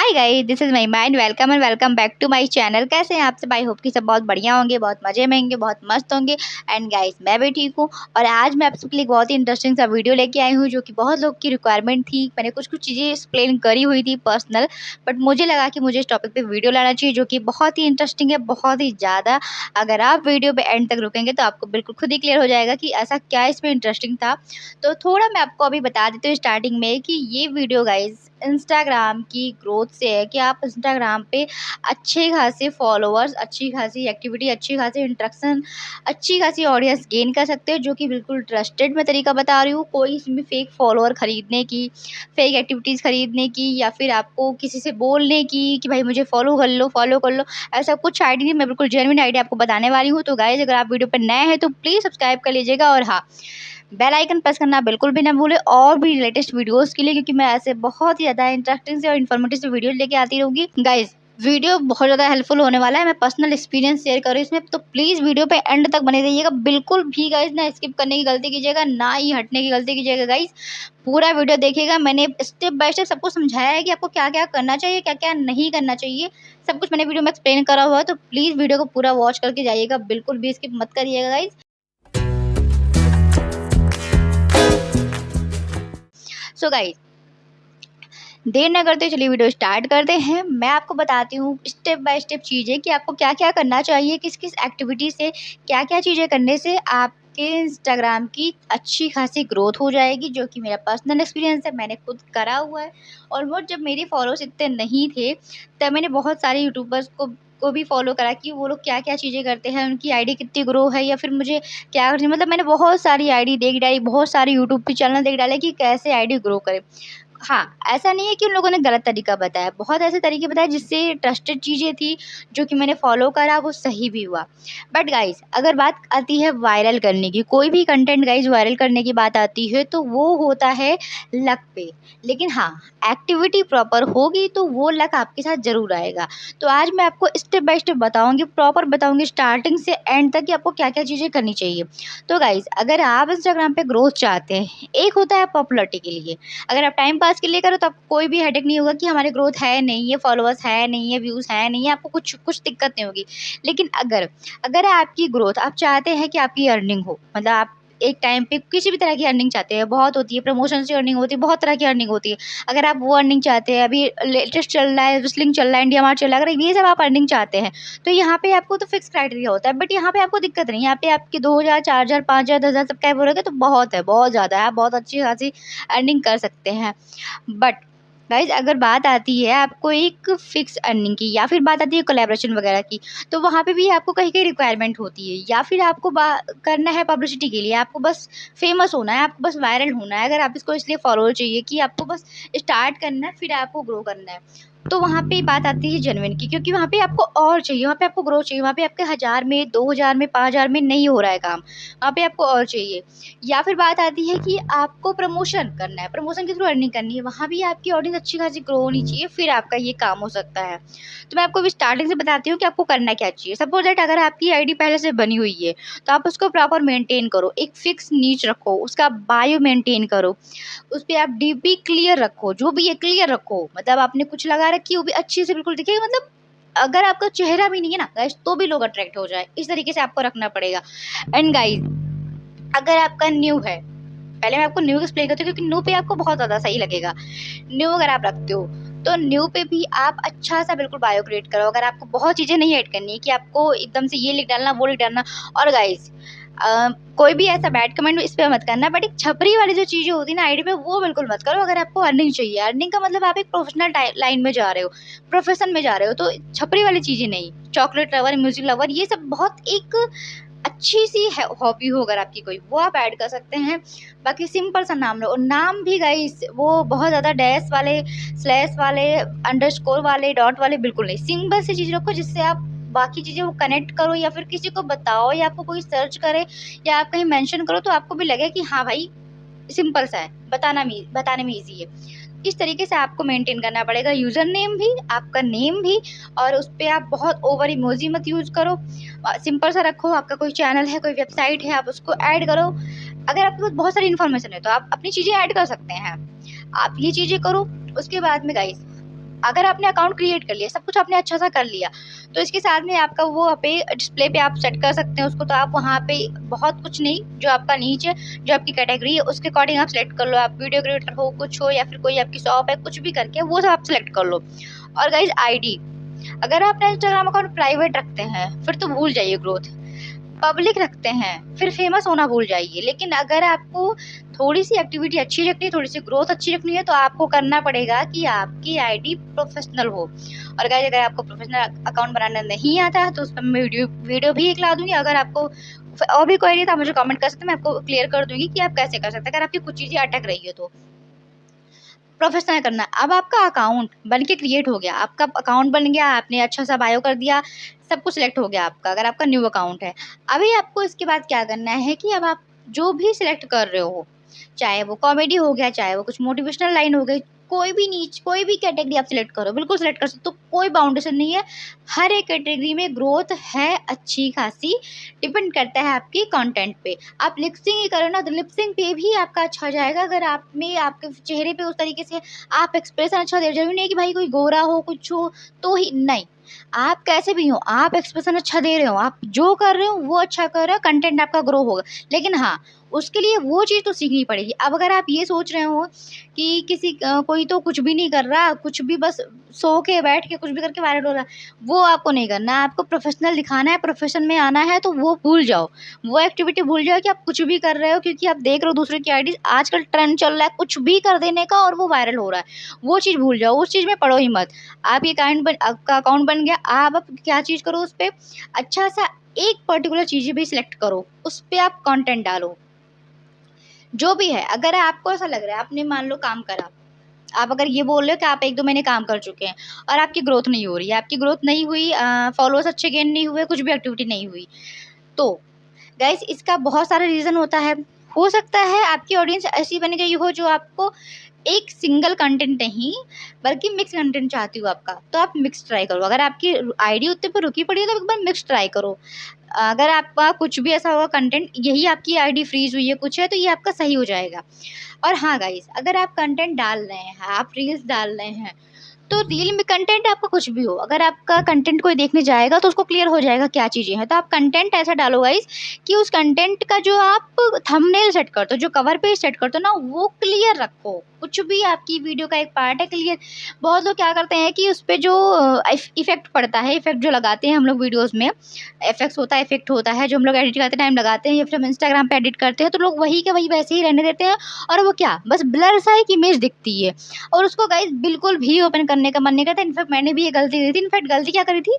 Hi guys, this is my mind. Welcome and welcome back to my channel. कैसे हैं आप सब? I hope कि सब बहुत बढ़िया होंगे, बहुत मजे में होंगे, बहुत मस्त होंगे। एंड गाइस, मैं भी ठीक हूँ। और आज मैं आप सबके लिए बहुत ही इंटरेस्टिंग सा वीडियो लेके आई हूँ, जो कि बहुत लोग की रिक्वायरमेंट थी। मैंने कुछ चीज़ें एक्सप्लेन करी हुई थी पर्सनल, बट मुझे लगा कि मुझे इस टॉपिक पे वीडियो लाना चाहिए, जो कि बहुत ही इंटरेस्टिंग है, बहुत ही ज़्यादा। अगर आप वीडियो पे एंड तक रुकेंगे तो आपको बिल्कुल खुद ही क्लियर हो जाएगा कि ऐसा क्या इसमें इंटरेस्टिंग था। तो थोड़ा मैं आपको अभी बता देती हूँ स्टार्टिंग में कि ये वीडियो गाइज इंस्टाग्राम की ग्रोथ से है, कि आप इंस्टाग्राम पे अच्छे खासे फॉलोअर्स, अच्छी खासी एक्टिविटी, अच्छी खासी इंटरेक्शन, अच्छी खासी ऑडियंस गेन कर सकते हो, जो कि बिल्कुल ट्रस्टेड मैं तरीका बता रही हूँ। कोई इसमें फेक फॉलोअर खरीदने की, फेक एक्टिविटीज़ खरीदने की, या फिर आपको किसी से बोलने की कि भाई मुझे फॉलो कर लो, ऐसा कुछ आइडिया नहीं। मैं बिल्कुल जेन्युइन आइडिया आपको बताने वाली हूँ। तो गाइज, अगर आप वीडियो पर नए हैं तो प्लीज़ सब्सक्राइब कर लीजिएगा, और हाँ, बेल आइकन प्रेस करना बिल्कुल भी ना भूले, और भी लेटेस्ट वीडियोस के लिए, क्योंकि मैं ऐसे बहुत ही ज़्यादा इंटरेस्टिंग से और इन्फॉर्मेटिव से वीडियो लेके आती रहूँगी। गाइज, वीडियो बहुत ज़्यादा हेल्पफुल होने वाला है। मैं पर्सनल एक्सपीरियंस शेयर करूँ इसमें, तो प्लीज़ वीडियो पे एंड तक बने रहिएगा। बिल्कुल भी गाइज ना स्किप करने की गलती कीजिएगा, ना ही हटने की गलती कीजिएगा। गाइज, पूरा वीडियो देखिएगा। मैंने स्टेप बाय स्टेप सब कुछ समझाया है कि आपको क्या क्या करना चाहिए, क्या क्या नहीं करना चाहिए। सब कुछ मैंने वीडियो में एक्सप्लेन करा हुआ है, तो प्लीज़ वीडियो को पूरा वॉच करके जाइएगा, बिल्कुल भी स्किप मत करिएगा गाइज। सो गाइज, देर न करते चलिए वीडियो स्टार्ट करते हैं। मैं आपको बताती हूँ स्टेप बाय स्टेप चीज़ें कि आपको क्या क्या करना चाहिए, किस किस एक्टिविटी से, क्या क्या चीज़ें करने से आपके इंस्टाग्राम की अच्छी खासी ग्रोथ हो जाएगी, जो कि मेरा पर्सनल एक्सपीरियंस है, मैंने खुद करा हुआ है। और वो जब मेरे फॉलोअर्स इतने नहीं थे, तब मैंने बहुत सारे यूट्यूबर्स को भी फॉलो करा कि वो लोग क्या क्या चीज़ें करते हैं, उनकी आईडी कितनी ग्रो है, या फिर मुझे क्या करना। मतलब मैंने बहुत सारी आईडी देख डाली, बहुत सारे यूट्यूब पे चैनल देख डाले कि कैसे आईडी ग्रो करे। हाँ, ऐसा नहीं है कि उन लोगों ने गलत तरीका बताया, बहुत ऐसे तरीके बताए जिससे ट्रस्टेड चीज़ें थी, जो कि मैंने फॉलो करा, वो सही भी हुआ। बट गाइज़, अगर बात आती है वायरल करने की, कोई भी कंटेंट गाइज़ वायरल करने की बात आती है, तो वो होता है लक पे। लेकिन हाँ, एक्टिविटी प्रॉपर होगी तो वो लक आपके साथ ज़रूर आएगा। तो आज मैं आपको स्टेप बाय स्टेप बताऊँगी, प्रॉपर बताऊँगी स्टार्टिंग से एंड तक कि आपको क्या क्या चीज़ें करनी चाहिए। तो गाइज़, अगर आप इंस्टाग्राम पे ग्रोथ चाहते हैं, एक होता है पॉपुलरिटी के लिए। अगर आप टाइम पास के लिए करो तो आपको कोई भी हेडेक नहीं होगा कि हमारी ग्रोथ है नहीं है, फॉलोअर्स है नहीं है, व्यूज़ है नहीं है, आपको कुछ कुछ दिक्कत नहीं होगी। लेकिन अगर अगर आपकी ग्रोथ, आप चाहते हैं कि आपकी अर्निंग हो, मतलब आप एक टाइम पे किसी भी तरह की अर्निंग चाहते हैं, बहुत होती है, प्रमोशन से अर्निंग होती है, बहुत तरह की अर्निंग होती है। अगर आप वो अर्निंग चाहते हैं, अभी लेटेस्ट चल रहा है, विस्लिंग चल रहा है, इंडिया मार्ट चल रहा है, अगर ये सब आप अर्निंग चाहते हैं, तो यहाँ पे आपको तो फिक्स क्राइटेरिया होता है। बट यहाँ पे आपको दिक्कत नहीं है, यहाँ पे आपके 2000, 4000, 5000, 10,000 सब कैप हो रहा है, तो बहुत है, बहुत ज़्यादा है, आप बहुत अच्छी खासी अर्निंग कर सकते हैं। बट गाइज, अगर बात आती है आपको एक फिक्स अर्निंग की, या फिर बात आती है कोलैबोरेशन वगैरह की, तो वहाँ पे भी आपको कहीं कहीं रिक्वायरमेंट होती है। या फिर आपको करना है पब्लिसिटी के लिए, आपको बस फेमस होना है, आपको बस वायरल होना है। अगर आप इसको इसलिए फॉलो चाहिए कि आपको बस स्टार्ट करना है, फिर आपको ग्रो करना है, तो वहाँ पे बात आती है जेन्युइन की, क्योंकि वहाँ पे आपको और चाहिए, वहाँ पे आपको ग्रो चाहिए, वहाँ पे आपके 1000 में, 2000 में, 5000 में नहीं हो रहा है काम, वहाँ पे आपको और चाहिए। या फिर बात आती है कि आपको प्रमोशन करना है, प्रमोशन के थ्रू अर्निंग करनी है, वहाँ भी आपकी ऑडियंस अच्छी खासी ग्रो होनी चाहिए, फिर आपका ये काम हो सकता है। तो मैं आपको अभी स्टार्टिंग से बताती हूँ कि आपको करना क्या चाहिए। सपोज दैट अगर आपकी आईडी पहले से बनी हुई है, तो आप उसको प्रॉपर मेंटेन करो, एक फिक्स नीच रखो, उसका बायो मेंटेन करो, उस पर आप डीपी क्लियर रखो, जो भी है क्लियर रखो। मतलब आपने कुछ लगा रखी वो भी अच्छी से बिल्कुल दिखेगा, मतलब अगर आपका चेहरा भी नहीं है ना गाइस, तो भी लोग अट्रैक्ट हो जाए, इस तरीके से आपको रखना पड़ेगा। एंड गाइस, अगर आपका न्यू है, पहले मैं आपको न्यू एक्सप्लेन करती हूँ, क्योंकि न्यू पे आपको बहुत ज़्यादा सही लगेगा। न्यू अगर आप रखते हो, तो न्यू पे भी आप अच्छा सा बिल्कुल बायो क्रिएट करो। अगर आपको बहुत चीज़ें नहीं ऐड करनी है कि आपको एकदम से ये लिख डालना, वो लिख डालना। और गाइस, कोई भी ऐसा बैड कमेंट इस पे मत करना, बट एक छपरी वाली जो चीज़ें होती है ना आईडी पे, वो बिल्कुल मत करो। अगर आपको अर्निंग चाहिए, अर्निंग का मतलब आप एक प्रोफेशनल लाइन में जा रहे हो, प्रोफेशन में जा रहे हो, तो छपरी वाली चीज़ें नहीं। चॉकलेट लवर, म्यूजिक लवर, ये सब बहुत एक अच्छी सी हॉबी हो अगर आपकी कोई, वो आप ऐड कर सकते हैं। बाकी सिंपल सा नाम लो, और नाम भी गाइस वो बहुत ज़्यादा डैश वाले, स्लैश वाले, अंडरस्कोर वाले, डॉट वाले बिल्कुल नहीं। सिंपल सी चीज़ रखो जिससे आप बाकी चीज़ें वो कनेक्ट करो, या फिर किसी को बताओ, या आपको कोई सर्च करे, या आप कहीं मेंशन करो, तो आपको भी लगे कि हाँ भाई सिंपल सा है, बताने में ईजी है। इस तरीके से आपको मेंटेन करना पड़ेगा, यूज़र नेम भी, आपका नेम भी। और उस पर आप बहुत ओवर इमोजी मत यूज़ करो, सिंपल सा रखो। आपका कोई चैनल है, कोई वेबसाइट है, आप उसको ऐड करो। अगर आपके पास बहुत सारी इन्फॉर्मेशन है, तो आप अपनी चीज़ें ऐड कर सकते हैं, आप ये चीज़ें करो। उसके बाद में गाइस, अगर आपने अकाउंट क्रिएट कर लिया, सब कुछ आपने अच्छा सा कर लिया, तो इसके साथ में आपका वो पे डिस्प्ले पे आप सेट कर सकते हैं उसको। तो आप वहाँ पे बहुत कुछ नहीं, जो आपका नीचे जो आपकी कैटेगरी है उसके अकॉर्डिंग आप सेलेक्ट कर लो। आप वीडियो क्रिएटर हो, कुछ हो, या फिर कोई आपकी शॉप है, कुछ भी करके वो सब आप सेलेक्ट कर लो। और गाइज आईडी, अगर आप अपना इंस्टाग्राम अकाउंट प्राइवेट रखते हैं फिर तो भूल जाइए ग्रोथ। पब्लिक रखते हैं फिर फेमस होना भूल जाइए। लेकिन अगर आपको थोड़ी सी एक्टिविटी अच्छी रखनी है, थोड़ी सी ग्रोथ अच्छी रखनी है, तो आपको करना पड़ेगा कि आपकी आईडी प्रोफेशनल हो। और गाइस अगर आपको प्रोफेशनल अकाउंट बनाना नहीं आता है तो उस पर मैं वीडियो भी एक ला दूंगी। अगर आपको और भी क्वेरी है तो आप मुझे कमेंट कर सकते हैं, मैं आपको क्लियर कर दूंगी कि आप कैसे कर सकते हैं अगर आपकी कुछ चीज़ें अटक रही है तो। प्रोफेशनल करना, अब आपका अकाउंट बन के क्रिएट हो गया, आपका अकाउंट बन गया, आपने अच्छा सा बायो कर दिया, सब कुछ सिलेक्ट हो गया आपका, अगर आपका न्यू अकाउंट है। अभी आपको इसके बाद क्या करना है कि अब आप जो भी सिलेक्ट कर रहे हो, चाहे वो कॉमेडी हो गया, चाहे वो कुछ मोटिवेशनल लाइन हो गई, कोई भी नीच कोई भी कैटेगरी आप सिलेक्ट करो, बिल्कुल सिलेक्ट कर सकते हो, तो कोई बाउंडेशन नहीं है। हर एक कैटेगरी में ग्रोथ है अच्छी खासी, डिपेंड करता है आपकी कंटेंट पे। आप लिपसिंग ही करो ना तो लिपसिंग पे भी आपका अच्छा हो जाएगा। अगर आप में आपके चेहरे पे उस तरीके से आप एक्सप्रेशन अच्छा दे, जरूरी नहीं है कि भाई कोई गोरा हो कुछ हो तो ही नहीं, आप कैसे भी हो, आप एक्सप्रेशन अच्छा दे रहे हो, आप जो कर रहे हो वो अच्छा कर रहे हो, कंटेंट आपका ग्रो होगा। लेकिन हाँ, उसके लिए वो चीज़ तो सीखनी पड़ेगी। अब अगर आप ये सोच रहे हो कि कोई तो कुछ भी नहीं कर रहा, कुछ भी बस सो के बैठ के कुछ भी करके वायरल हो रहा, वो आपको नहीं करना है। आपको प्रोफेशनल दिखाना है, प्रोफेशन में आना है, तो वो भूल जाओ, वो एक्टिविटी भूल जाओ कि आप कुछ भी कर रहे हो। क्योंकि आप देख रहे हो दूसरे की आईडी, आजकल ट्रेंड चल रहा है कुछ भी कर देने का और वो वायरल हो रहा है, वो चीज़ भूल जाओ, उस चीज़ में पड़ो ही मत। आप ये आपका अकाउंट बन गया, आप अब क्या चीज़ करो, उस पर अच्छा सा एक पर्टिकुलर चीज़ भी सिलेक्ट करो, उस पर आप कंटेंट डालो जो भी है। अगर आपको ऐसा लग रहा है, आपने मान लो काम करा, आप अगर ये बोल रहे हो कि आप 1-2 महीने काम कर चुके हैं और आपकी ग्रोथ नहीं हो रही है, आपकी ग्रोथ नहीं हुई, फॉलोअर्स अच्छे गेन नहीं हुए, कुछ भी एक्टिविटी नहीं हुई, तो गाइस इसका बहुत सारा रीज़न होता है। हो सकता है आपकी ऑडियंस ऐसी बन गई हो जो आपको एक सिंगल कंटेंट नहीं बल्कि मिक्स कंटेंट चाहती हो आपका, तो आप मिक्स ट्राई करो। अगर आपकी आईडी उतने पर रुकी पड़ी है तो एक बार मिक्स ट्राई करो। अगर आपका कुछ भी ऐसा होगा कंटेंट, यही आपकी आईडी फ्रीज हुई है कुछ है, तो ये आपका सही हो जाएगा। और हाँ गाइस, अगर आप कंटेंट डाल रहे हैं, आप रील्स डाल रहे हैं, तो रील में कंटेंट आपका कुछ भी हो, अगर आपका कंटेंट कोई देखने जाएगा तो उसको क्लियर हो जाएगा क्या चीज़ें हैं। तो आप कंटेंट ऐसा डालो गाइस कि उस कंटेंट का जो आप थंबनेल सेट करते हो, जो कवर पेज सेट करते हो ना, वो क्लियर रखो। कुछ भी आपकी वीडियो का एक पार्ट है क्लियर। बहुत लोग क्या करते हैं कि उस पर जो इफेक्ट पड़ता है, इफेक्ट जो लगाते हैं हम लोग वीडियोज़ में, इफेक्ट होता है जो हम लोग एडिट करते टाइम लगाते हैं या फिर हम इंस्टाग्राम पे एडिट करते हैं, तो लोग वही के वही वैसे ही रहने देते हैं और वो क्या बस ब्लर सा एक इमेज दिखती है और उसको गाइस बिल्कुल भी ओपन करने का मन नहीं करता। इनफैक्ट मैंने भी ये गलती की थी। इनफैक्ट गलती क्या करी थी,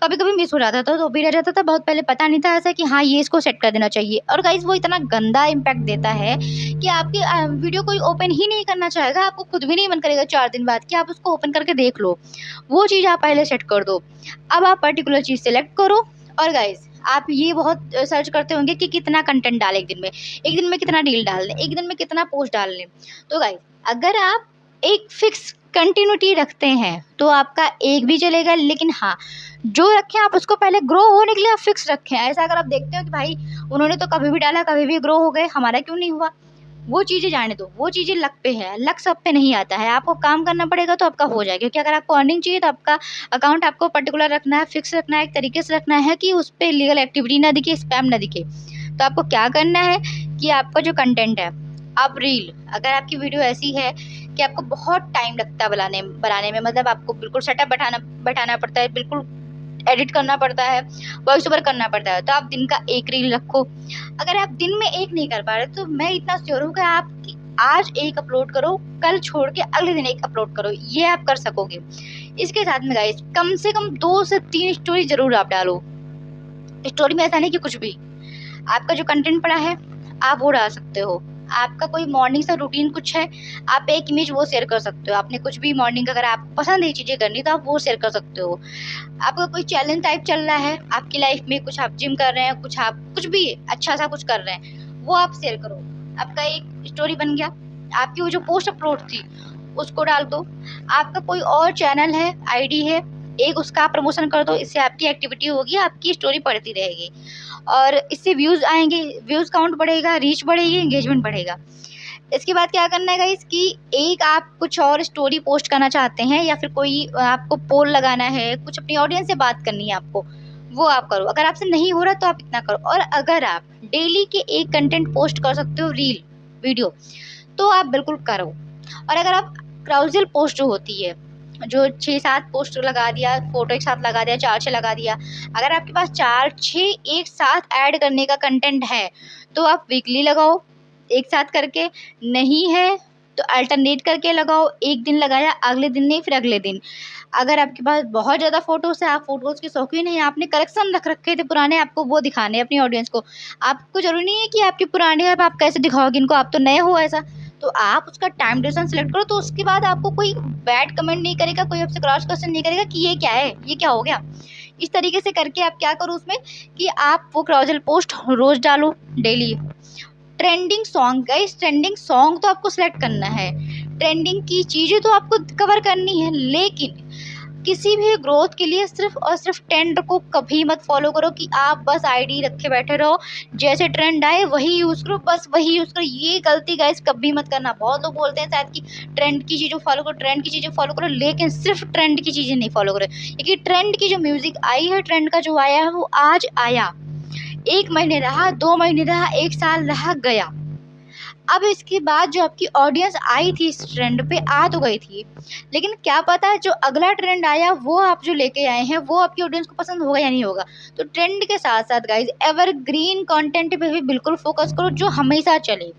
कभी कभी मिस हो जाता था तो भी रह जाता था, बहुत पहले पता नहीं था ऐसा कि हाँ ये इसको सेट कर देना चाहिए। और गाइस वो इतना गंदा इम्पैक्ट देता है कि आपकी वीडियो कोई ओपन ही नहीं करना चाहेगा, आपको खुद भी नहीं मन करेगा 4 दिन बाद कि आप उसको ओपन करके देख लो। वो चीज़ आप पहले सेट कर दो। अब आप पर्टिकुलर चीज़ सेलेक्ट करो। और गाइस आप ये बहुत सर्च करते होंगे कि कितना कंटेंट डालें एक दिन में कितना रील डाल लें, एक दिन में कितना पोस्ट डाल लें। तो गाइस अगर आप एक फिक्स कंटिन्यूटी रखते हैं तो आपका एक भी चलेगा, लेकिन हाँ जो रखें आप उसको पहले ग्रो होने के लिए आप फिक्स रखें। ऐसा अगर आप देखते हो कि भाई उन्होंने तो कभी भी डाला कभी भी ग्रो हो गए, हमारा क्यों नहीं हुआ, वो चीज़ें जाने दो। वो चीज़ें लक पे है, लक सब पे नहीं आता है, आपको काम करना पड़ेगा तो आपका हो जाएगा। क्योंकि अगर आपको अर्निंग चाहिए तो आपका अकाउंट आपको पर्टिकुलर रखना है, फिक्स रखना है, एक तरीके से रखना है कि उस पर इलीगल एक्टिविटी ना दिखे, स्पैम ना दिखे। तो आपको क्या करना है कि आपका जो कंटेंट है, आप रील, अगर आपकी वीडियो ऐसी है कि आपको बहुत टाइम लगता है बनाने में, मतलब आपको बिल्कुल सेटअप बैठाना पड़ता है, बिल्कुल एडिट करना पड़ता है, वॉइस ओवर करना पड़ता है, तो आप दिन का एक रील रखो। अगर आप दिन में एक नहीं कर पा रहे तो मैं इतना श्योर हूँ कि आप आज एक अपलोड करो, कल छोड़ के अगले दिन एक अपलोड करो, ये आप कर सकोगे। इसके साथ में गाइस कम से कम 2 से 3 स्टोरी जरूर आप डालो। स्टोरी में ऐसा नहीं कि कुछ भी, आपका जो कंटेंट पड़ा है आप वो डाल सकते हो। आपका कोई मॉर्निंग सा रूटीन कुछ है, आप एक इमेज वो शेयर कर सकते हो। आपने कुछ भी मॉर्निंग का अगर आपको पसंद है चीज़ें करनी तो आप वो शेयर कर सकते हो। आपका कोई चैलेंज टाइप चल रहा है आपकी लाइफ में, कुछ आप जिम कर रहे हैं, कुछ भी अच्छा सा कुछ कर रहे हैं, वो आप शेयर करो। आपका एक स्टोरी बन गया। आपकी वो जो पोस्ट अपलोड थी उसको डाल दो। आपका कोई और चैनल है, आईडी है, एक उसका प्रमोशन कर दो। इससे आपकी एक्टिविटी होगी, आपकी स्टोरी पढ़ती रहेगी और इससे व्यूज़ आएंगे, व्यूज़ काउंट बढ़ेगा, रीच बढ़ेगी, एंगेजमेंट बढ़ेगा। इसके बाद क्या करना है गाइस कि एक आप कुछ और स्टोरी पोस्ट करना चाहते हैं या फिर कोई आपको पोल लगाना है, कुछ अपनी ऑडियंस से बात करनी है आपको, वो आप करो। अगर आपसे नहीं हो रहा तो आप इतना करो। और अगर आप डेली के एक कंटेंट पोस्ट कर सकते हो रील वीडियो, तो आप बिल्कुल करो। और अगर आप क्राउजल पोस्ट जो होती है, जो 6-7 पोस्ट लगा दिया, फोटो एक साथ लगा दिया, 4-6 लगा दिया, अगर आपके पास 4-6 एक साथ ऐड करने का कंटेंट है तो आप वीकली लगाओ एक साथ करके, नहीं है तो अल्टरनेट करके लगाओ। एक दिन लगाया, अगले दिन नहीं, फिर अगले दिन। अगर आपके पास बहुत ज़्यादा फोटोज़ है, आप फोटोज़ के शौकीन हैं, आपने कलेक्शन रख रखे थे पुराने, आपको वो दिखाने अपनी ऑडियंस को, आपको जरूरी नहीं है कि आपके पुराने हैं आप कैसे दिखाओगे इनको, आप तो नए हो ऐसा, तो आप उसका टाइम ड्यूरेशन सेलेक्ट करो। तो उसके बाद आपको कोई बैड कमेंट नहीं करेगा, कोई आपसे क्रॉस क्वेश्चन नहीं करेगा कि ये क्या है, ये क्या हो गया। इस तरीके से करके आप क्या करो उसमें कि आप वो क्राउजल पोस्ट रोज़ डालो daily. Trending song, guys trending song तो आपको सेलेक्ट करना है, ट्रेंडिंग की चीज़ें तो आपको कवर करनी है, लेकिन किसी भी ग्रोथ के लिए सिर्फ और सिर्फ ट्रेंड को कभी मत फॉलो करो कि आप बस आईडी रखे बैठे रहो, जैसे ट्रेंड आए वही यूज़ करो, बस वही यूज़ करो। ये गलती गाइस कभी मत करना। बहुत लोग बोलते हैं शायद कि ट्रेंड की चीज़ें फॉलो करो, ट्रेंड की चीज़ें फॉलो करो, लेकिन सिर्फ ट्रेंड की चीज़ें नहीं फॉलो करो, क्योंकि ट्रेंड की जो म्यूज़िक आई है, ट्रेंड का जो आया है वो आज आया, 1 महीने रहा, 2 महीने रहा, 1 साल रहा, गया। अब इसके बाद जो आपकी ऑडियंस आई थी इस ट्रेंड पे आ तो गई थी, लेकिन क्या पता है जो अगला ट्रेंड आया वो आप जो लेके आए हैं वो आपकी ऑडियंस को पसंद होगा या नहीं होगा। तो ट्रेंड के साथ साथ गाइज एवरग्रीन कंटेंट पे भी बिल्कुल फोकस करो, जो हमेशा चले,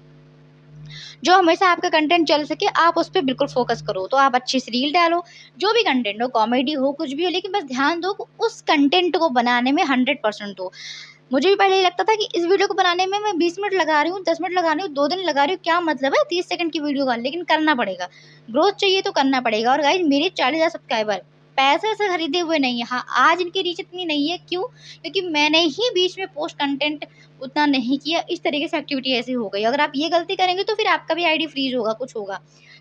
जो हमेशा आपका कंटेंट चल सके, आप उस पर बिल्कुल फोकस करो। तो आप अच्छी सी रील डालो, जो भी कंटेंट हो, कॉमेडी हो, कुछ भी हो, लेकिन बस ध्यान दो उस कंटेंट को बनाने में 100% दो। मुझे भी पहले ये लगता था कि इस वीडियो को बनाने में मैं 20 मिनट लगा रही हूँ, 10 मिनट लगा रही हूँ, 2 दिन लगा रही हूँ, क्या मतलब है 30 सेकंड की वीडियो का, लेकिन करना पड़ेगा, ग्रोथ चाहिए तो करना पड़ेगा। और गाइज मेरे 40,000 सब्सक्राइबर पैसे से खरीदे हुए नहीं है। हाँ, आज इनकी रीच इतनी नहीं है, क्यों? क्योंकि मैंने ही बीच में पोस्ट कंटेंट उतना नहीं किया, इस तरीके से एक्टिविटी ऐसी हो गई। अगर आप ये गलती करेंगे तो फिर आपका भी आईडी फ्रीज होगा, कुछ होगा।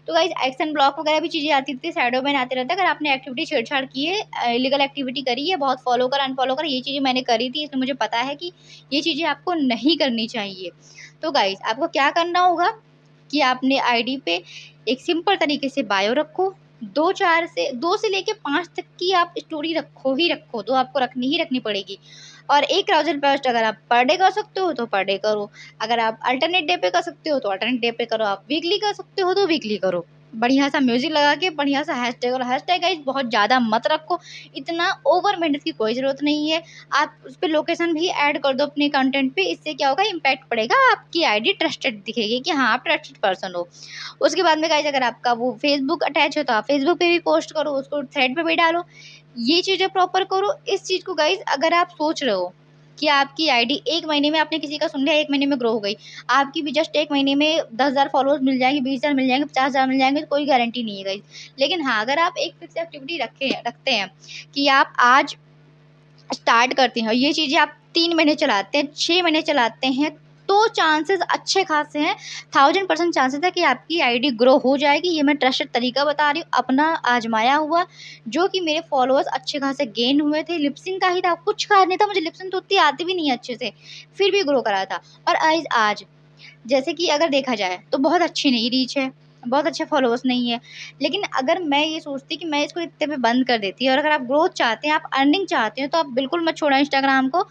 तो गाइज एक्शन ब्लॉक वगैरह भी चीज़ें आती थी, शैडो बैन आते रहता है। अगर आपने एक्टिविटी छेड़छाड़ की है, इलीगल एक्टिविटी करी है, बहुत फॉलो कर अनफॉलो कर, ये चीज़ें मैंने करी थी, इसलिए मुझे पता है कि ये चीज़ें आपको नहीं करनी चाहिए। तो गाइज आपको क्या करना होगा कि आपने आईडी पे एक सिंपल तरीके से बायो रखो, 2 से लेके 5 तक की आप स्टोरी रखो ही रखो, तो आपको रखनी ही रखनी पड़ेगी। और एक क्राउजल पोस्ट अगर आप पर डे कर सकते हो तो पर डे करो, अगर आप अल्टरनेट डे पे कर सकते हो तो अल्टरनेट डे पे करो, आप वीकली कर सकते हो तो वीकली करो। बढ़िया सा म्यूजिक लगा के बढ़िया सा हैशटैग, और हैशटैग गाइस बहुत ज़्यादा मत रखो, इतना ओवर मेहनत की कोई ज़रूरत नहीं है। आप उस पर लोकेशन भी ऐड कर दो अपने कंटेंट पे, इससे क्या होगा इम्पैक्ट पड़ेगा, आपकी आईडी ट्रस्टेड दिखेगी कि हाँ आप ट्रस्टेड पर्सन हो। उसके बाद में गाइस अगर आपका वो फेसबुक अटैच है तो आप फेसबुक पे भी पोस्ट करो, उसको थ्रेड पे भी डालो, ये चीज़ें प्रॉपर करो। इस चीज़ को गाइस अगर आप सोच रहे हो कि आपकी आईडी 1 महीने में, आपने किसी का सुन लिया 1 महीने में ग्रो हो गई, आपकी भी जस्ट 1 महीने में 10,000 फॉलोअर्स मिल जाएंगे, 20,000 मिल जाएंगे, 50,000 मिल जाएंगे, तो कोई गारंटी नहीं है गाइस। लेकिन हाँ, अगर आप एक फिक्स एक्टिविटी रखते हैं कि आप आज स्टार्ट करते हैं और ये चीज़ें आप 3 महीने चलाते हैं, 6 महीने चलाते हैं, तो चांसेस अच्छे खासे हैं, 1000% चांसेस है कि आपकी आईडी ग्रो हो जाएगी। ये मैं ट्रस्टेड तरीका बता रही हूँ, अपना आजमाया हुआ, जो कि मेरे फॉलोअर्स अच्छे खासे गेन हुए थे। लिपसिंग का ही था, कुछ का नहीं था, मुझे लिपसिंग तो उतनी आती भी नहीं है अच्छे से, फिर भी ग्रो करा था। और आज जैसे कि अगर देखा जाए तो बहुत अच्छी नहीं रीच है, बहुत अच्छे फॉलोअर्स नहीं है, लेकिन अगर मैं ये सोचती कि मैं इसको इतने पे बंद कर देती, और अगर आप ग्रोथ चाहते हैं, आप अर्निंग चाहते हैं, तो आप बिल्कुल मत छोड़ा इंस्टाग्राम को।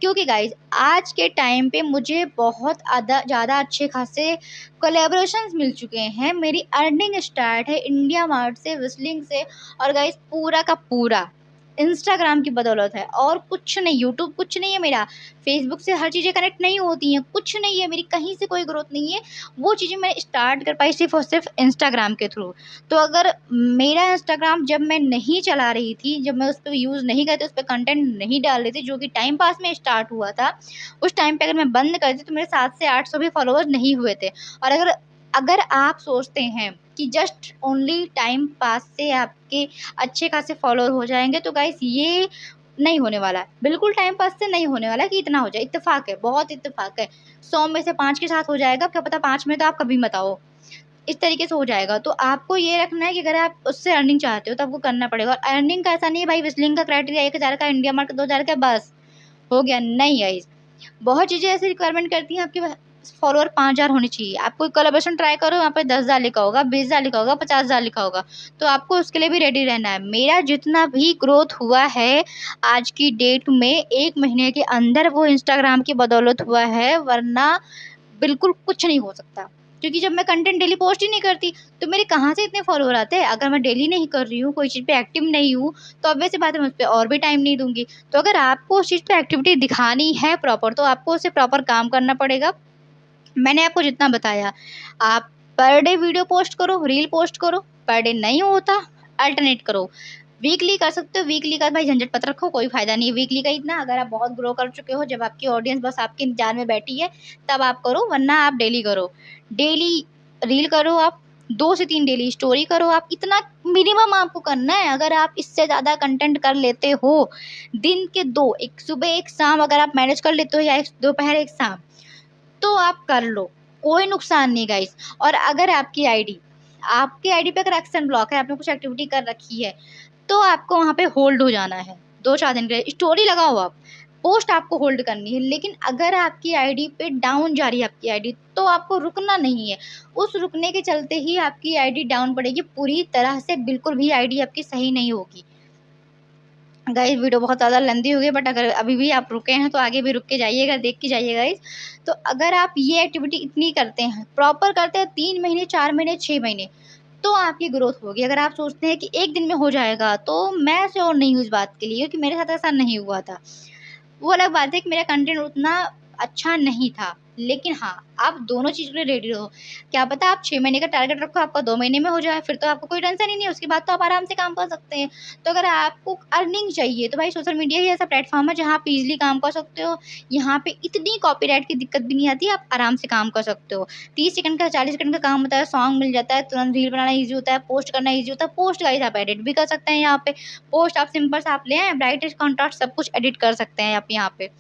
क्योंकि गाइज आज के टाइम पे मुझे बहुत ज़्यादा अच्छे खासे कोलैबोरेशंस मिल चुके हैं, मेरी अर्निंग स्टार्ट है इंडिया मार्ट से, विस्लिंग से, और गाइज पूरा का पूरा इंस्टाग्राम की बदौलत है, और कुछ नहीं। यूट्यूब कुछ नहीं है मेरा, फेसबुक से हर चीज़ें कनेक्ट नहीं होती हैं, कुछ नहीं है मेरी, कहीं से कोई ग्रोथ नहीं है। वो चीज़ें मैं स्टार्ट कर पाई सिर्फ और सिर्फ इंस्टाग्राम के थ्रू। तो अगर मेरा इंस्टाग्राम जब मैं नहीं चला रही थी, जब मैं उस पर यूज़ नहीं करती, उस पर कंटेंट नहीं डाल रही थी, जो कि टाइम पास में स्टार्ट हुआ था, उस टाइम पर अगर मैं बंद करती तो मेरे 700 से 800 भी फॉलोअर्स नहीं हुए थे। और अगर आप सोचते हैं कि जस्ट ओनली टाइम पास से आपके अच्छे खासे फॉलोअर हो जाएंगे, तो गाइस ये नहीं होने वाला है, बिल्कुल टाइम पास से नहीं होने वाला है कि इतना हो जाए। इत्तेफाक है, बहुत इत्तेफाक है, 100 में से 5 के साथ हो जाएगा, क्या पता 5 में तो आप कभी मत आओ, इस तरीके से हो जाएगा। तो आपको ये रखना है कि अगर आप उससे अर्निंग चाहते हो तो आपको करना पड़ेगा। और अर्निंग का ऐसा नहीं है भाई विस्लिंग का क्राइटेरिया 1000 का, इंडिया मार्ट का 2000 का, बस हो गया, नहीं गाइस, बहुत चीज़ें ऐसी रिक्वायरमेंट करती हैं आपकी फॉलोअर 5,000 होने चाहिए। आप कोई कोलैबोरेशन ट्राई करो, वहाँ पे 10,000 लिखा होगा, 20,000 लिखा होगा, 50,000 लिखा होगा, तो आपको उसके लिए भी रेडी रहना है। मेरा जितना भी ग्रोथ हुआ है आज की डेट में 1 महीने के अंदर, वो इंस्टाग्राम की बदौलत हुआ है, वरना बिल्कुल कुछ नहीं हो सकता। क्योंकि जब मैं कंटेंट डेली पोस्ट ही नहीं करती तो मेरे कहाँ से इतने फॉलोअर आते हैं। अगर मैं डेली नहीं कर रही हूँ, कोई चीज़ पे एक्टिव नहीं हूँ, तो ऑब्वियस सी बात है मैं उस पर और भी टाइम नहीं दूंगी। तो अगर आपको उस चीज़ पे एक्टिविटी दिखानी है प्रॉपर, तो आपको उसे प्रॉपर काम करना पड़ेगा। मैंने आपको जितना बताया, आप पर डे वीडियो पोस्ट करो, रील पोस्ट करो। पर डे नहीं होता, अल्टरनेट करो। वीकली कर सकते हो, वीकली का भाई झंझट मत रखो, कोई फायदा नहीं है वीकली का इतना। अगर आप बहुत ग्रो कर चुके हो, जब आपकी ऑडियंस बस आपके इंतजार में बैठी है, तब आप करो, वरना आप डेली करो। डेली रील करो, आप 2 से 3 डेली स्टोरी करो। आप इतना मिनिमम आपको करना है। अगर आप इससे ज़्यादा कंटेंट कर लेते हो, दिन के 2, एक सुबह एक शाम अगर आप मैनेज कर लेते हो, या एक दोपहर एक शाम, तो आप कर लो, कोई नुकसान नहीं गाइस। और अगर आपकी आईडी पे अगर एक्शन ब्लॉक है, आपने कुछ एक्टिविटी कर रखी है, तो आपको वहाँ पे होल्ड हो जाना है 2-4 दिन के लिए। स्टोरी लगाओ, आप पोस्ट आपको होल्ड करनी है। लेकिन अगर आपकी आईडी पे डाउन जा रही है आपकी आईडी, तो आपको रुकना नहीं है। उस रुकने के चलते ही आपकी आईडी डाउन पड़ेगी पूरी तरह से, बिल्कुल भी आईडी आपकी सही नहीं होगी। गाइस वीडियो बहुत ज़्यादा लेंदी हो गई, बट अगर अभी भी आप रुके हैं तो आगे भी रुक के जाइएगा, देख के जाइएगा गाइस। तो अगर आप ये एक्टिविटी इतनी करते हैं, प्रॉपर करते हैं 3 महीने, 4 महीने, 6 महीने, तो आपकी ग्रोथ होगी। अगर आप सोचते हैं कि एक दिन में हो जाएगा, तो मैं श्योर नहीं हूँ इस बात के लिए, क्योंकि मेरे साथ ऐसा नहीं हुआ था। वो अलग बात है कि मेरा कंटेंट उतना अच्छा नहीं था, लेकिन हाँ, आप दोनों चीज़ के लिए रेडी रहो। क्या पता आप 6 महीने का टारगेट रखो, आपका 2 महीने में हो जाए, फिर तो आपको कोई टेंशन ही नहीं है, उसके बाद तो आप आराम से काम कर सकते हैं। तो अगर आपको अर्निंग चाहिए, तो भाई सोशल मीडिया ही ऐसा प्लेटफॉर्म है जहाँ आप इजीली काम कर सकते हो। यहाँ पे इतनी कॉपीराइट की दिक्कत भी नहीं आती, आप आराम से काम कर सकते हो। 30 सेकंड का 40 सेकंड का काम होता है, सॉन्ग मिल जाता है, तुरंत रील बनाना ईजी होता है, पोस्ट करना ईजी होता है। पोस्ट गाइस आप एडिट भी कर सकते हैं यहाँ पे। पोस्ट आप सिंपल से आप ले आए, ब्राइटेस्ट कॉन्ट्रास्ट सब कुछ एडिट कर सकते हैं आप यहाँ पे।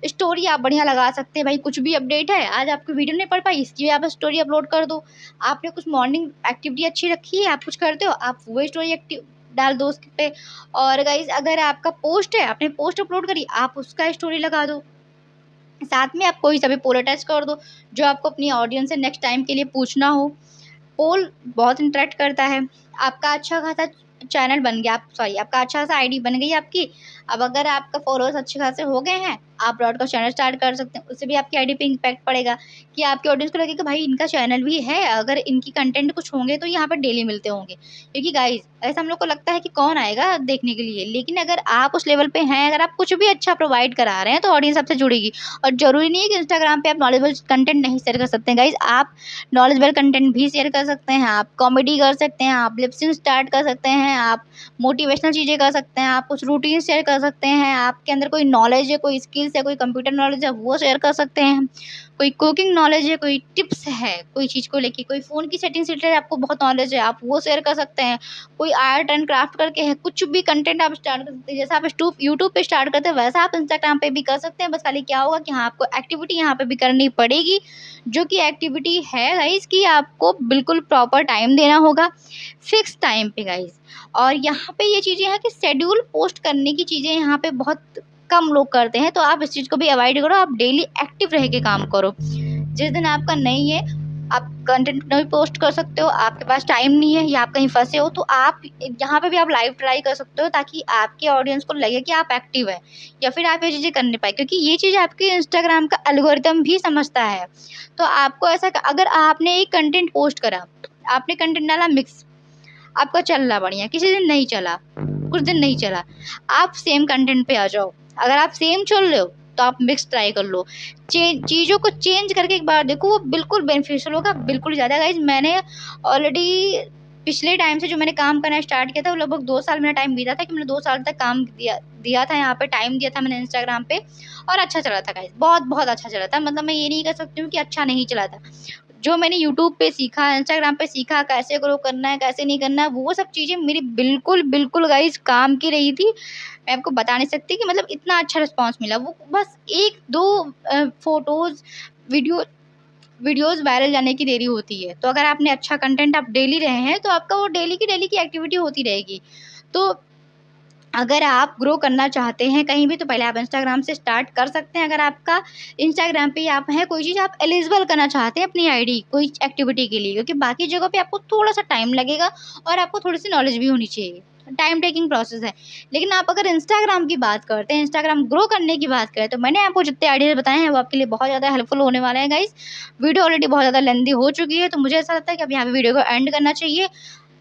स्टोरी आप बढ़िया लगा सकते हैं, भाई कुछ भी अपडेट है, आज आपकी वीडियो नहीं पढ़ पाई, इसकी भी आप स्टोरी अपलोड कर दो। आपने कुछ मॉर्निंग एक्टिविटी अच्छी रखी है, आप कुछ करते हो, आप वो स्टोरी एक्टिव डाल दो उसके पे। और गाइज अगर आपका पोस्ट है, आपने पोस्ट अपलोड करी, आप उसका स्टोरी लगा दो। साथ में आप कोई सा भी पोल अटैच कर दो, जो आपको अपनी ऑडियंस से नेक्स्ट टाइम के लिए पूछना हो। पोल बहुत इंटरेक्ट करता है। आपका अच्छा खासा चैनल बन गया, आपका अच्छा खासा आईडी बन गई आपकी। अब अगर आपका फॉलोअर्स अच्छे खासे हो गए हैं, आप ब्रॉडकास्ट चैनल स्टार्ट कर सकते हैं। उससे भी आपकी आईडी पे इम्पैक्ट पड़ेगा कि आपके ऑडियंस को लगेगा भाई इनका चैनल भी है, अगर इनकी कंटेंट कुछ होंगे तो यहाँ पर डेली मिलते होंगे। क्योंकि गाइज ऐसा हम लोग को लगता है कि कौन आएगा देखने के लिए, लेकिन अगर आप उस लेवल पे हैं, अगर आप कुछ भी अच्छा प्रोवाइड करा रहे हैं, तो ऑडियंस आपसे जुड़ेगी। और जरूरी नहीं है कि इंस्टाग्राम पे आप नॉलेजेबल कंटेंट नहीं शेयर कर सकते हैं गाइज, आप नॉलेजेबल कंटेंट भी शेयर कर सकते हैं। आप कॉमेडी कर सकते हैं, आप लिप सिंक स्टार्ट कर सकते हैं, आप मोटिवेशनल चीज़ें कर सकते हैं, आप कुछ रूटीन शेयर कर सकते हैं। आपके अंदर कोई नॉलेज है, कोई स्किल्स है, कोई कंप्यूटर नॉलेज है, वो शेयर कर सकते हैं। कोई कुकिंग नॉलेज है, कोई टिप्स है कोई चीज़ को लेके, कोई फ़ोन की सेटिंग से रिलेटेड आपको बहुत नॉलेज है, आप वो शेयर कर सकते हैं। कोई आर्ट एंड क्राफ्ट करके है, कुछ भी कंटेंट आप स्टार्ट कर सकते हैं। जैसा आप यूट्यूब पे स्टार्ट करते हैं, वैसा आप इंस्टाग्राम पे भी कर सकते हैं। बस खाली क्या होगा कि हाँ, आपको एक्टिविटी यहाँ पे भी करनी पड़ेगी, जो कि एक्टिविटी है गाइज कि आपको बिल्कुल प्रॉपर टाइम देना होगा, फिक्स टाइम पे गाइज। और यहाँ पे ये चीज़ें हैं कि शेड्यूल पोस्ट करने की चीज़ें यहाँ पे बहुत कम लोग करते हैं, तो आप इस चीज़ को भी अवॉइड करो। आप डेली एक्टिव रह के काम करो। जिस दिन आपका नहीं है, आप कंटेंट नहीं पोस्ट कर सकते हो, आपके पास टाइम नहीं है, या आप कहीं फंसे हो, तो आप यहाँ पे भी आप लाइव ट्राई कर सकते हो, ताकि आपके ऑडियंस को लगे कि आप एक्टिव हैं, या फिर आप ये चीज़ें कर नहीं पाए। क्योंकि ये चीज़ आपके इंस्टाग्राम का एल्गोरिथम भी समझता है। तो आपको ऐसा, अगर आपने एक कंटेंट पोस्ट करा, आपने कंटेंट डाला मिक्स, आपका चल रहा बढ़िया, किसी दिन नहीं चला, कुछ दिन नहीं चला, आप सेम कंटेंट पे आ जाओ। अगर आप सेम चल रहे हो, तो आप मिक्स ट्राई कर लो। चीज़ों को चेंज करके एक बार देखो, वो बिल्कुल बेनिफिशियल होगा, बिल्कुल ज़्यादा गाइज। मैंने ऑलरेडी पिछले टाइम से जो मैंने काम करना स्टार्ट किया था, वो लगभग 2 साल मेरा टाइम बीता था, कि मैंने 2 साल तक काम दिया था यहाँ पे, टाइम दिया था मैंने इंस्टाग्राम पे, और अच्छा चला था गाइज, बहुत बहुत अच्छा चला था। मतलब मैं ये नहीं कह सकती हूँ कि अच्छा नहीं चला था। जो मैंने यूट्यूब पे सीखा, इंस्टाग्राम पे सीखा, कैसे ग्रो करना है, कैसे नहीं करना है, वो सब चीज़ें मेरी बिल्कुल बिल्कुल गाइज काम की रही थी। मैं आपको बता नहीं सकती कि मतलब इतना अच्छा रिस्पॉन्स मिला। वो बस 1-2 फ़ोटोज़ वीडियोज़ वायरल जाने की देरी होती है। तो अगर आपने अच्छा कंटेंट आप डेली रहे हैं, तो आपका वो डेली की एक्टिविटी होती रहेगी। तो अगर आप ग्रो करना चाहते हैं कहीं भी, तो पहले आप इंस्टाग्राम से स्टार्ट कर सकते हैं। अगर आपका इंस्टाग्राम पे आप हैं, कोई चीज़ आप एलिजिबल करना चाहते हैं अपनी आईडी कोई एक्टिविटी के लिए, क्योंकि बाकी जगह पे आपको थोड़ा सा टाइम लगेगा और आपको थोड़ी सी नॉलेज भी होनी चाहिए, टाइम टेकिंग प्रोसेस है। लेकिन आप अगर इंस्टाग्राम की बात करते हैं, इंस्टाग्राम ग्रो करने की बात करें, तो मैंने आपको जितने आइडियाज़ बताए हैं वो आपके लिए बहुत ज़्यादा हेल्पफुल होने वाले हैं गाइस। वीडियो ऑलरेडी बहुत ज़्यादा लेंथी हो चुकी है, तो मुझे ऐसा लगता है कि अब यहाँ पे वीडियो को एंड करना चाहिए।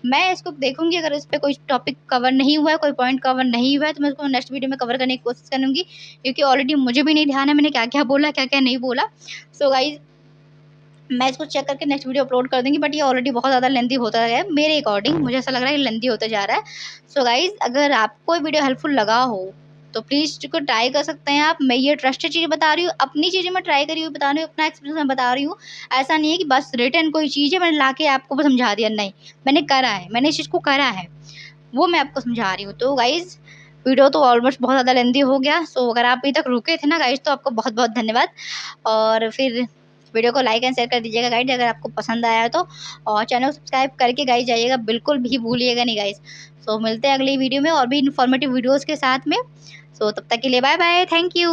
मैं इसको देखूंगी, अगर इस पर कोई टॉपिक कवर नहीं हुआ है, कोई पॉइंट कवर नहीं हुआ है, तो मैं इसको नेक्स्ट वीडियो में कवर करने की कोशिश करूँगी, क्योंकि ऑलरेडी मुझे भी नहीं ध्यान है मैंने क्या क्या बोला क्या क्या नहीं बोला। सो गाइज मैं इसको चेक करके नेक्स्ट वीडियो अपलोड कर दूँगी, बट ये ऑलरेडी बहुत ज़्यादा लेंथी होता है मेरे अकॉर्डिंग, मुझे ऐसा लग रहा है लेंथी होता जा रहा है। सो गाइज अगर आपको वीडियो हेल्पफुल लगा हो तो प्लीज़ इसको ट्राई कर सकते हैं आप। मैं ये ट्रस्टेड चीज़ बता रही हूँ, अपनी चीज़ें मैं ट्राई करी हुई बता रही हूँ, अपना एक्सपीरियंस मैं बता रही हूँ। ऐसा नहीं है कि बस रिटर्न कोई चीज़ है मैंने ला के आपको बस समझा दिया, नहीं, मैंने करा है, मैंने इस चीज़ को करा है, वो मैं आपको समझा रही हूँ। तो गाइज़ वीडियो तो ऑलमोस्ट बहुत ज़्यादा लेंथी हो गया। सो अगर आप अभी तक रुके थे ना गाइज़, तो आपको बहुत बहुत धन्यवाद। और फिर वीडियो को लाइक एंड शेयर कर दीजिएगा गाइज अगर आपको पसंद आया तो, और चैनल को सब्सक्राइब करके गाइज जाइएगा, बिल्कुल भी भूलिएगा नहीं गाइज। सो मिलते हैं अगली वीडियो में और भी इन्फॉर्मेटिव वीडियोज़ के साथ में। सो तब तक के लिए बाय बाय, थैंक यू।